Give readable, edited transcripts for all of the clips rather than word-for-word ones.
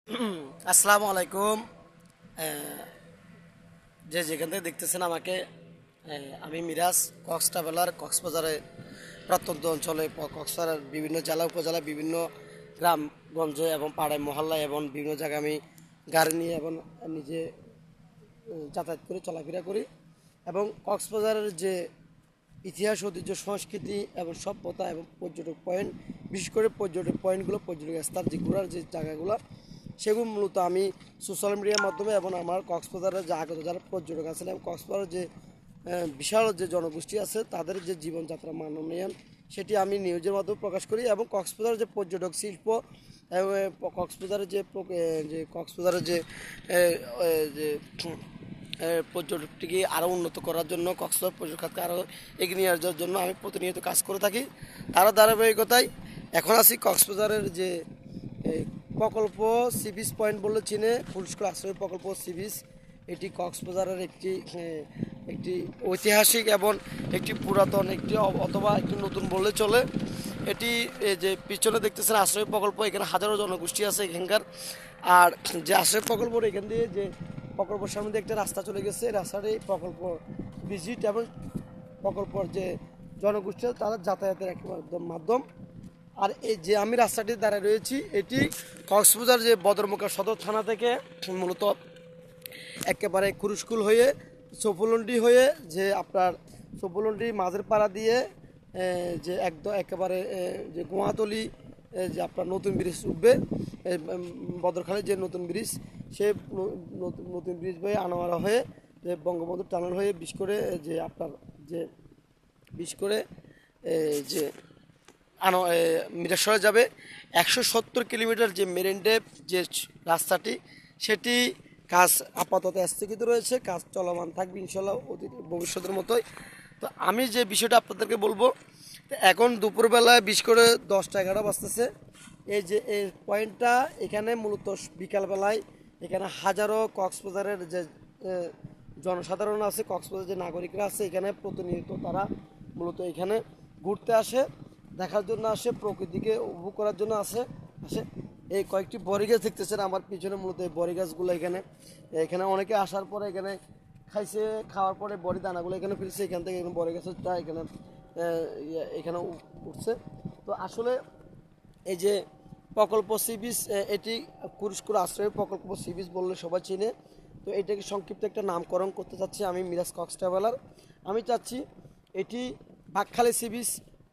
আসসালামু আলাইকুম। যে যেখান থেকে দেখতেছেন আমাকে, আমি মিরাজ কক্স ট্রাভেলার কক্সবাজারে প্রত্যন্ত অঞ্চলে কক্সবাজারের বিভিন্ন জেলা উপজেলা বিভিন্ন গ্রামগঞ্জে এবং পাড়ায় মহল্লায় এবং বিভিন্ন জায়গায় আমি গাড়ি নিয়ে এবং নিজে যাতায়াত করি, চলাফেরা করি। এবং কক্সবাজারের যে ইতিহাস, ঐতিহ্য, সংস্কৃতি এবং সভ্যতা এবং পর্যটক পয়েন্ট, বিশেষ করে পর্যটক পয়েন্টগুলো, পর্যটক স্থান যে ঘোরার যে জায়গাগুলো, সেগুলো মূলত আমি সোশ্যাল মিডিয়ার মাধ্যমে এবং আমার কক্সবাজারের যে আগত যারা পর্যটক আছেন এবং কক্সবাজারের যে বিশাল যে জনগোষ্ঠী আছে তাদের যে জীবনযাত্রা মান উন্নয়ন, সেটি আমি নিউজের মাধ্যমে প্রকাশ করি। এবং কক্সবাজারের যে পর্যটক শিল্প এবং কক্সবাজারের যে কক্সবাজারের যে পর্যটকটিকে আরও উন্নত করার জন্য, কক্সবাজার পর্যটককে আরও এগিয়ে নিয়ে যাওয়ার জন্য আমি প্রতিনিয়ত কাজ করে থাকি। তার ধারাবাহিকতায় এখন আছি কক্সবাজারের যে প্রকল্প সি বিচ পয়েন্ট বললে চিনে, ফুলস্কুল আশ্রয় প্রকল্প সি বিচ। এটি কক্সবাজারের একটি ঐতিহাসিক এবং একটি পুরাতন একটি অথবা একটি নতুন বললে চলে। এটি যে পিছনে দেখতেছেন আশ্রয় প্রকল্প, এখানে হাজারো জনগোষ্ঠী আছে এখানকার। আর যে আশ্রয় প্রকল্পর এখান দিয়ে যে প্রকল্পের সামনে দিয়ে একটা রাস্তা চলে গেছে, রাস্তাটি প্রকল্প ভিজিট এবং প্রকল্পর যে জনগোষ্ঠী তারা যাতায়াতের একটি মাধ্যম। আর এই যে আমি রাস্তাটি দাঁড়ায় রয়েছি, এটি কক্সবাজার যে বদরমুখা সদর থানা থেকে মূলত একেবারে কুরুস্কুল হয়ে চৌফুলন্ডি হয়ে যে আপনার চৌফুলন্ডি মাঝের পাড়া দিয়ে যে একদম একেবারে যে গোয়াতলি যে আপনার নতুন ব্রিজ উঠবে, বদরখালের যে নতুন ব্রিজ, সে নতুন ব্রিজ হয়ে আনোয়ারা হয়ে যে বঙ্গবন্ধু টানেল হয়ে বিশেষ করে যে আপনার যে বিশেষ করে যে মিরেশ্বরে যাবে 170 কিলোমিটার যে মেরিন ড্রাইভ যে রাস্তাটি, সেটি কাজ আপাতত স্থগিত রয়েছে, কাজ চলমান থাকবে ইনশাল্লাহ ভবিষ্যতের মতোই। তো আমি যে বিষয়টা আপনাদেরকে বলবো, এখন দুপুরবেলায় বিশেষ করে 10টা 11টা বাজতেছে। এই যে এই পয়েন্টটা এখানে মূলত বিকালবেলায় এখানে হাজারো কক্সবাজারের যে জনসাধারণ আছে, কক্সবাজার যে নাগরিকরা আছে, এখানে প্রতিনিয়ত তারা মূলত এখানে ঘুরতে আসে, দেখার জন্য আসে, প্রকৃতিকে উপভোগ করার জন্য আসে। এই কয়েকটি বড়ি গাছ দেখতেছেন আমার পিছনে, মূলত এই বড়ি গাছগুলো এখানে এখানে অনেকে আসার পরে এখানে খাইছে, খাওয়ার পরে বড়ি দানাগুলো এখানে ফিরছে, এখান থেকে এখানে বড়ি গাছটা এখানে এখানে উঠছে। তো আসলে এই যে প্রকল্প সি বিচ, এটি কুরুস্কুর আশ্রয় প্রকল্প সি বিচ বললে সবাই চিনে। তো এটাকে সংক্ষিপ্ত একটা নামকরণ করতে চাচ্ছি আমি, মিরাজ কক্স ট্রাভেলার। আমি চাচ্ছি এটি Bakkhali sea beach.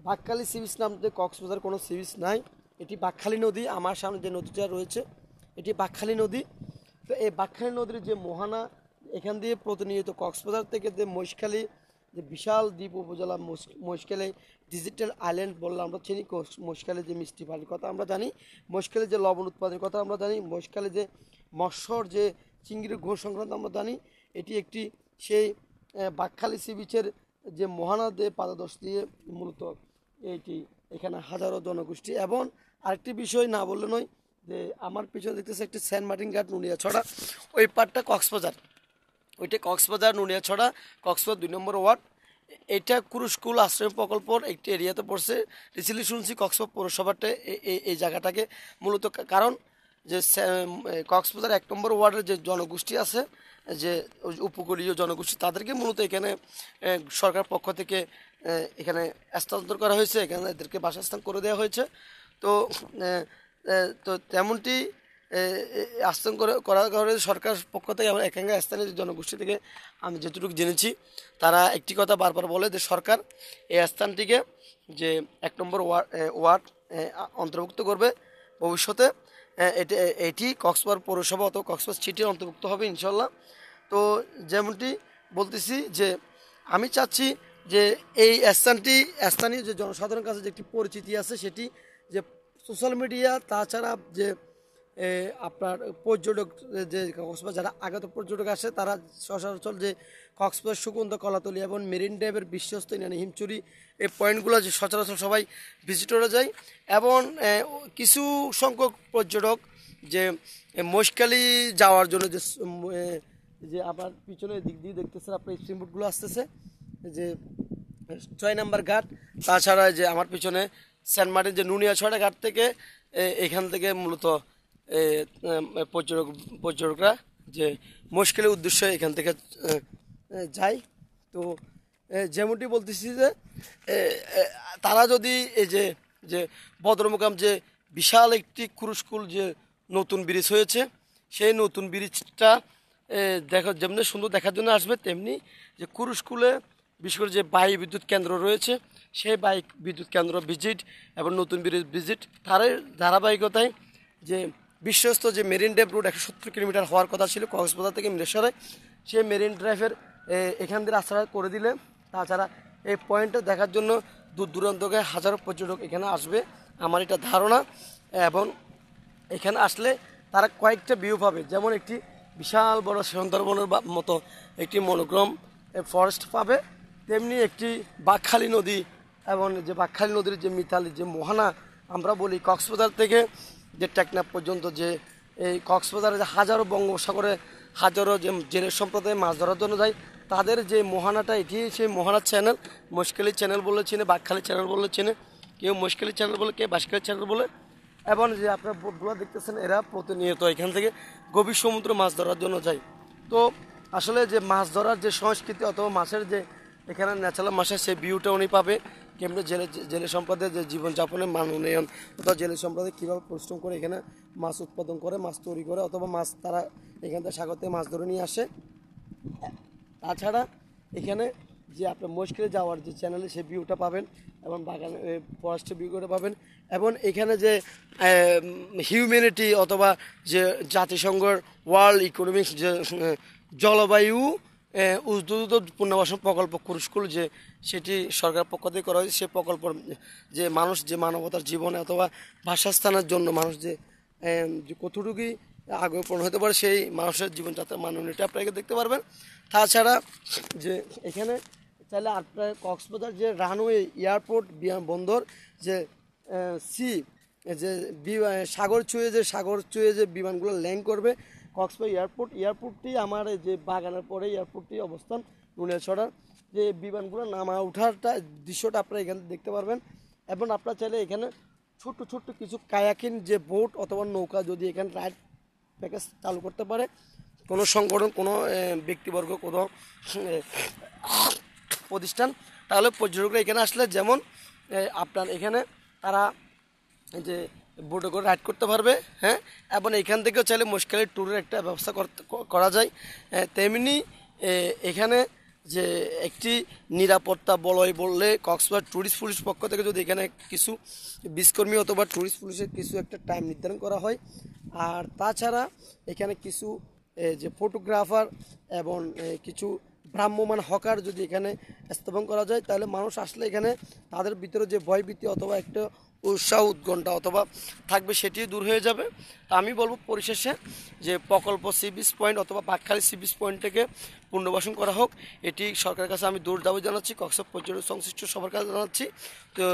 Bakkhali sea beach নামতে কক্সবাজার কোনো সি বিচ নাই, এটি বাকখালী নদী। আমার সামনে যে নদীটা রয়েছে এটি বাকখালী নদী। তো এই বাকখালী নদীর যে মোহনা, এখান দিয়ে প্রতিনিয়ত কক্সবাজার থেকে যে মহেশখালী যে বিশাল দ্বীপ উপজেলা, মহেশখালী ডিজিটাল আইল্যান্ড বললে আমরা চিনি, মহেশখালী যে মিষ্টি পানির কথা আমরা জানি, মহেশখালী যে লবণ উৎপাদনের কথা আমরা জানি, মহেশখালী যে মৎস্যর যে চিংড়ির ঘোষ সংক্রান্ত আমরা জানি। এটি একটি সেই বাকখালী সি বিচের যে মহানদে পাদদেশ দিয়ে মূলত এইটি এখানে হাজারো জনগোষ্ঠী। এবং আরেকটি বিষয় না বললে নয়, যে আমার পিছনে দেখতেছে একটি সেন্ট মার্টিন ঘাট, নুনিয়াছড়া, ওই পার্টটা কক্সবাজার, ওইটা কক্সবাজার নুনিয়াছড়া, কক্সবাজার 2 নম্বর ওয়ার্ড। এটা কুরুস্কুল আশ্রয় প্রকল্পর একটি এরিয়াতে পড়ছে। রিসেন্টলি শুনছি কক্সবাজার পৌরসভাটা এই জায়গাটাকে মূলত, কারণ যে কক্সবাজার 1 নম্বর ওয়ার্ডের যে জনগোষ্ঠী আছে, যে উপকূলীয় জনগোষ্ঠী, তাদেরকে মূলত এখানে সরকার পক্ষ থেকে এখানে স্থানান্তর করা হয়েছে, এখানে এদেরকে বাসস্থান করে দেওয়া হয়েছে। তো তো তেমনটি আস্থান করার কারণে সরকার পক্ষ থেকে এখানকার স্থানীয় জনগোষ্ঠী থেকে আমি যতটুকু জেনেছি, তারা একটি কথা বারবার বলে যে সরকার এই স্থানটিকে যে 1 নম্বর ওয়ার্ড অন্তর্ভুক্ত করবে ভবিষ্যতে। এটি এটি কক্সবাজার পৌরসভা অথবা কক্সবাজার সিটির অন্তর্ভুক্ত হবে ইনশাল্লাহ। তো যেমনটি বলতেছি যে আমি চাচ্ছি যে এই স্থানীয় যে জনসাধারণের কাছে যে একটি পরিচিতি আছে, সেটি যে সোশ্যাল মিডিয়া, তাছাড়া যে আপনার পর্যটক যে কক্সবাজার যারা আগত পর্যটক আসে, তারা সচরাচর যে কক্সবাজার সুগন্ধা কলাতলি এবং মেরিন ড্রাইভের বিশ্বস্ত হিমচুরি, এই পয়েন্টগুলো যে সচরাচর সবাই ভিজিটরে যায়। এবং কিছু সংখ্যক পর্যটক যে মহেশখালী যাওয়ার জন্য যে আবার পিছনের দিক দিয়ে দেখতেছেন আপনার স্পিডবোটগুলো আসতেছে, যে 6 নম্বর ঘাট, তাছাড়া যে আমার পিছনে সেন্ট মার্টিন যে নুনিয়াছড়া ঘাট থেকে এখান থেকে মূলত এ, পর্যটক পর্যটকরা যে মুশকিলের উদ্দেশ্যে এখান থেকে যায়। তো যেমনটি বলতেছি যে এ, এ, তারা যদি এই যে যে বদরমুকাম যে বিশাল একটি ক্রুশকুল যে নতুন ব্রিজ হয়েছে, সেই নতুন ব্রিজটা দেখা যেমনি সুন্দর দেখার জন্য আসবে, তেমনি যে ক্রুশকুলে বিশেষ করে যে বায়ু বিদ্যুৎ কেন্দ্র রয়েছে সেই বায়ু বিদ্যুৎ কেন্দ্র ভিজিট এবং নতুন ব্রিজ ভিজিট তার ধারাবাহিকতায় যে বিশ্বস্ত যে মেরিন ড্রাইভ রুট 170 কিলোমিটার হওয়ার কথা ছিল কক্সবাজার থেকে মিরেশ্বরে, সেই মেরিন ড্রাইভের এখান দিয়ে রাস্তাটা করে দিলে তাছাড়া এই পয়েন্টটা দেখার জন্য দূর দূরান্ত থেকে হাজারো পর্যটক এখানে আসবে আমার এটা ধারণা। এবং এখানে আসলে তারা কয়েকটা ভিউ পাবে, যেমন একটি বিশাল বড় সুন্দরবনের মতো একটি মনোগ্রাম ফরেস্ট পাবে, তেমনি একটি বাঁকখালী নদী এবং যে বাঁকখালী নদীর যে মিতালি যে মোহনা আমরা বলি কক্সবাজার থেকে যে টেকনাফ পর্যন্ত, যে এই কক্সবাজারে যে হাজারো বঙ্গোপসাগরে হাজারো যে জেলে সম্প্রদায় মাছ ধরার জন্য যায় তাদের যে মোহনাটা, এটি সেই মোহনার চ্যানেল। মশখালী চ্যানেল বলে চেনে, বাঁকখালী চ্যানেল বলে চেনে, কেউ মশখালী চ্যানেল বলে, কেউ বাঁশখালী চ্যানেল বলে। এবং যে আপনার বোটগুলো দেখতেছেন এরা প্রতিনিয়ত এখান থেকে গভীর সমুদ্র মাছ ধরার জন্য যায়। তো আসলে যে মাছ ধরার যে সংস্কৃতি অথবা মাছের যে এখানে ন্যাচারাল মাছের সেই ভিউটা উনি পাবে, কেমনি জেলে সম্প্রদায়ের যে জীবনযাপনের মান উন্নয়ন অথবা জেলে সম্প্রদায় কীভাবে পরিশ্রম করে এখানে মাছ উৎপাদন করে, মাছ তৈরি করে, অথবা মাছ তারা এখান থেকে সাগর থেকে মাছ ধরে নিয়ে আসে। তাছাড়া এখানে যে আপনার মশকিলে যাওয়ার যে চ্যানেলে সেই ভিউটা পাবেন এবং বাগানে ফরেস্টের ভিউটা পাবেন। এবং এখানে যে হিউম্যানিটি অথবা যে জাতিসংঘের ওয়ার্ল্ড ইকোনমিক্স যে জলবায়ু উদ্যোগ পুনর্বাসন প্রকল্প ক্রুশকুল যে সেটি সরকারের পক্ষ থেকে করা হয়েছে, সেই প্রকল্প যে মানুষ যে মানবতার জীবনে অথবা বাসস্থানের জন্য মানুষ যে কতটুকুই আগ্রহ পূরণ হতে পারে সেই মানুষের জীবনযাত্রার মান উন্নয়নটা আপনাকে দেখতে পারবেন। তাছাড়া যে এখানে চাইলে আপনার কক্সবাজার যে রানওয়ে এয়ারপোর্ট বন্দর যে সি যে সাগর ছুঁয়ে যে বিমানগুলো ল্যান্ড করবে কক্সবাজার এয়ারপোর্টটি আমার যে বাগানের পরে এয়ারপোর্টটি অবস্থান নুনিয়াছড়ার, যে বিমানগুলো নামা ওঠারটা দৃশ্যটা আপনারা এখানে দেখতে পারবেন। এবং আপনারা চাইলে এখানে ছোট্ট ছোট্ট কিছু কায়াকিং যে বোট অথবা নৌকা যদি এখানে রাইড প্যাকেজ চালু করতে পারে কোনো সংগঠন, কোনো ব্যক্তিবর্গ, কোনো প্রতিষ্ঠান, তাহলে পর্যটকরা এখানে আসলে যেমন আপনার এখানে তারা যে বোটে করে রাইড করতে পারবে, হ্যাঁ, এবং এখান থেকেও চাইলে মুশকিলের ট্যুরের একটা ব্যবস্থা করা যায়। তেমনি এখানে যে একটি নিরাপত্তা বলয় বললে কক্সবাজার ট্যুরিস্ট পুলিশ পক্ষ থেকে যদি এখানে কিছু বিশকর্মী অথবা ট্যুরিস্ট পুলিশের কিছু একটা টাইম নির্ধারণ করা হয়, আর তাছাড়া এখানে কিছু যে ফটোগ্রাফার এবং কিছু ভ্রাম্যমান হকার যদি এখানে স্থাপন করা যায়, তাহলে মানুষ আসলে এখানে তাদের ভিতরে যে ভয়ভীতি অথবা একটা উৎসাহ উৎকণ্ঠা অথবা থাকবে সেটিও দূর হয়ে যাবে। তা আমি বলবো পরিশেষে যে প্রকল্প সি বিচ পয়েন্ট অথবা বাঁকখালী সি বিচ পয়েন্ট থেকে পুনর্বাসন করা হোক, এটি সরকারের কাছে আমি দূর দাবি জানাচ্ছি, কক্সবাজার পর্যটন সংশ্লিষ্ট সবার কাছে জানাচ্ছি। তো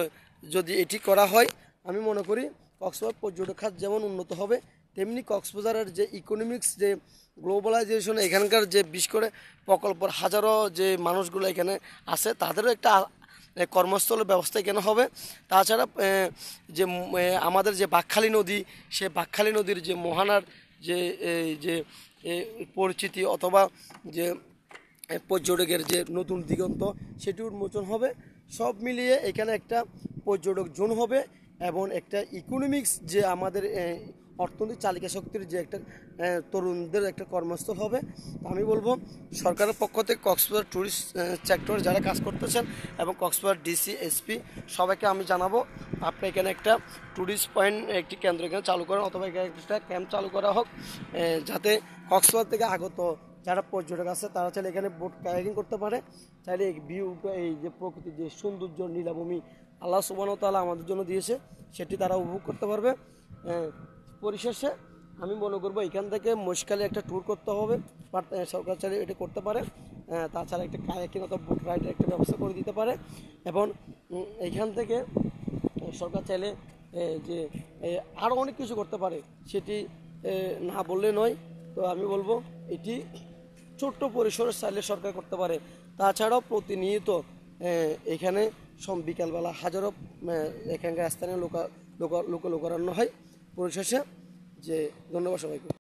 যদি এটি করা হয় আমি মনে করি কক্সবাজার পর্যটক খাত যেমন উন্নত হবে, তেমনি কক্সবাজারের যে ইকোনমিক্স যে গ্লোবালাইজেশন এখানকার যে বিশেষ করে প্রকল্পের হাজারো যে মানুষগুলো এখানে আছে তাদেরও একটা কর্মস্থলের ব্যবস্থা এখানে হবে। তাছাড়া যে আমাদের যে বাঁকখালী নদী, সে বাঁকখালী নদীর যে মোহনার যে পরিচিতি অথবা যে পর্যটকের যে নতুন দিগন্ত সেটি উন্মোচন হবে। সব মিলিয়ে এখানে একটা পর্যটক জোন হবে এবং একটা ইকোনমিক্স যে আমাদের অর্থনৈতিক চালিকা শক্তির যে একটা তরুণদের একটা কর্মস্থল হবে। আমি বলবো সরকারের পক্ষ থেকে কক্সবাজার ট্যুরিস্ট সেক্টর যারা কাজ করতেছেন এবং কক্সবাজার ডিসি এসপি সবাইকে আমি জানাবো আপনি এখানে একটা ট্যুরিস্ট পয়েন্ট একটি কেন্দ্র এখানে চালু করেন অথবা এখানে একটা ক্যাম্প চালু করা হোক, যাতে কক্সবাজার থেকে আগত যারা পর্যটক আছে তারা চাইলে এখানে বোট কায়াকিং করতে পারে, চাইলে এই ভিউটা এই যে প্রকৃতির যে সৌন্দর্য নীলাভূমি আল্লাহ সুবহানাহু ওয়া তাআলা আমাদের জন্য দিয়েছে সেটি তারা উপভোগ করতে পারবে। পরিশেষে আমি মনে করবো এখান থেকে মশখালী একটা ট্যুর করতে হবে, বাট সরকার চাইলে এটা করতে পারে। তাছাড়া একটা কায়াকিং অথবা বোট রাইডের একটা ব্যবস্থা করে দিতে পারে। এবং এইখান থেকে সরকার চাইলে যে আরও অনেক কিছু করতে পারে, সেটি না বললে নয়। তো আমি বলবো এটি ছোট্ট পরিসরে চাইলে সরকার করতে পারে। তাছাড়াও প্রতিনিয়ত এখানে বিকালবেলা হাজারো এখানকার স্থানীয় লোকারণ্য হয়। পরিশেষে যে ধন্যবাদ সবাইকে।